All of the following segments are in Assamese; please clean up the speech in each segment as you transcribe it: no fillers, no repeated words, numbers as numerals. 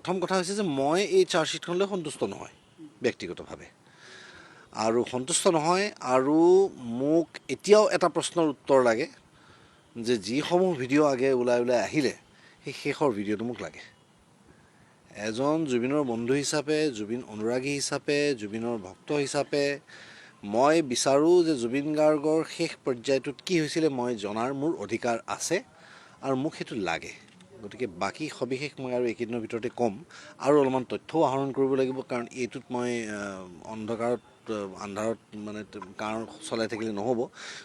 প্ৰথম কথা হৈছে যে মই এই চাৰ্জশ্বিটখনলৈ সন্তুষ্ট নহয় ব্যক্তিগতভাৱে আৰু সন্তুষ্ট নহয় আৰু মোক এতিয়াও এটা প্ৰশ্নৰ উত্তৰ লাগে যে যিসমূহ ভিডিঅ' আগে ওলাই আহিলে সেই শেষৰ ভিডিঅ'টো মোক লাগে এজন জুবিনৰ বন্ধু হিচাপে জুবিন অনুৰাগী হিচাপে জুবিনৰ ভক্ত হিচাপে মই বিচাৰোঁ যে জুবিন গাৰ্গৰ শেষ পৰ্যায়টোত কি হৈছিলে মই জনাৰ মোৰ অধিকাৰ আছে আৰু মোক সেইটো লাগে গতিকে বাকী সবিশেষ মই আৰু এইকেইদিনৰ ভিতৰতে ক'ম আৰু অলপমান তথ্যও আহৰণ কৰিব লাগিব কাৰণ এইটোত মই আন্ধাৰত মানে কাৰণ চলাই থাকিলে নহ'ব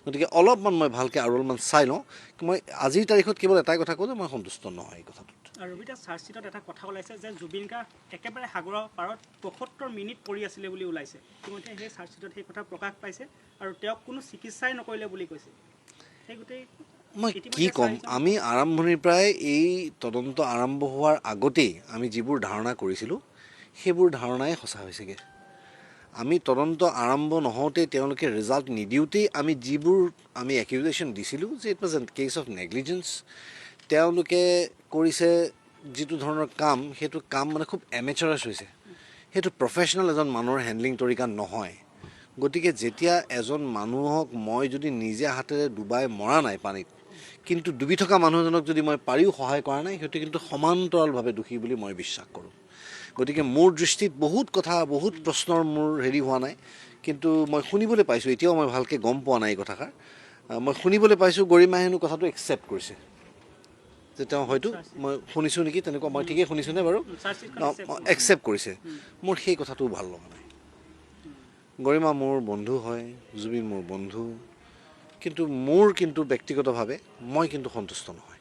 গতিকে অলপমান মই ভালকৈ আৰু অলপমান চাই লওঁ মই আজিৰ তাৰিখত কেৱল এটাই কথা কওঁ যে মই সন্তুষ্ট নহয় এই কথাটোত আৰু ৰবিতা চাৰ্জশ্বিটত এটা কথা ওলাইছে যে জুবিন গাৰ্গ একেবাৰে সাগৰৰ পাৰত ৭৫ মিনিট পৰি আছিলে বুলি ওলাইছে ইতিমধ্যে সেই চাৰ্জশ্বিটত সেই কথা প্ৰকাশ পাইছে আৰু তেওঁক কোনো চিকিৎসাই নকৰিলে বুলি কৈছে সেই গোটেই মই কি ক'ম আমি আৰম্ভণিৰ পৰাই এই তদন্ত আৰম্ভ হোৱাৰ আগতেই আমি যিবোৰ ধাৰণা কৰিছিলোঁ সেইবোৰ ধাৰণাই সঁচা হৈছেগৈ আমি তদন্ত আৰম্ভ নহওঁতেই তেওঁলোকে ৰিজাল্ট নিদিওঁতেই আমি যিবোৰ আমি একিউজেশ্যন দিছিলোঁ যে it was a case of negligence তেওঁলোকে কৰিছে যিটো ধৰণৰ কাম সেইটো কাম মানে খুব এমেচাৰাছ হৈছে সেইটো প্ৰফেশ্যনেল এজন মানুহৰ হেণ্ডলিং তৰিকা নহয় গতিকে যেতিয়া এজন মানুহক মই যদি নিজে হাতেৰে ডুবাই মৰা নাই পানীত কিন্তু ডুবি থকা মানুহ এজনক যদি মই পাৰিও সহায় কৰা নাই সেইটো কিন্তু সমান্তৰালভাৱে দোষী বুলি মই বিশ্বাস কৰোঁ গতিকে মোৰ দৃষ্টিত বহুত কথা বহুত প্ৰশ্নৰ মোৰ হেৰি হোৱা নাই কিন্তু মই শুনিবলৈ পাইছোঁ এতিয়াও মই ভালকৈ গম পোৱা নাই এই কথাষাৰ মই শুনিবলৈ পাইছোঁ গৰিমাই হেনো কথাটো একচেপ্ট কৰিছে যে তেওঁ হয়তো মই শুনিছোঁ নেকি তেনেকুৱা মই ঠিকেই শুনিছোঁনে বাৰু একচেপ্ট কৰিছে মোৰ সেই কথাটোও ভাল লগা নাই গৰিমা মোৰ বন্ধু হয় জুবিন মোৰ বন্ধু কিন্তু মোৰ কিন্তু ব্যক্তিগতভাৱে মই কিন্তু সন্তুষ্ট নহয়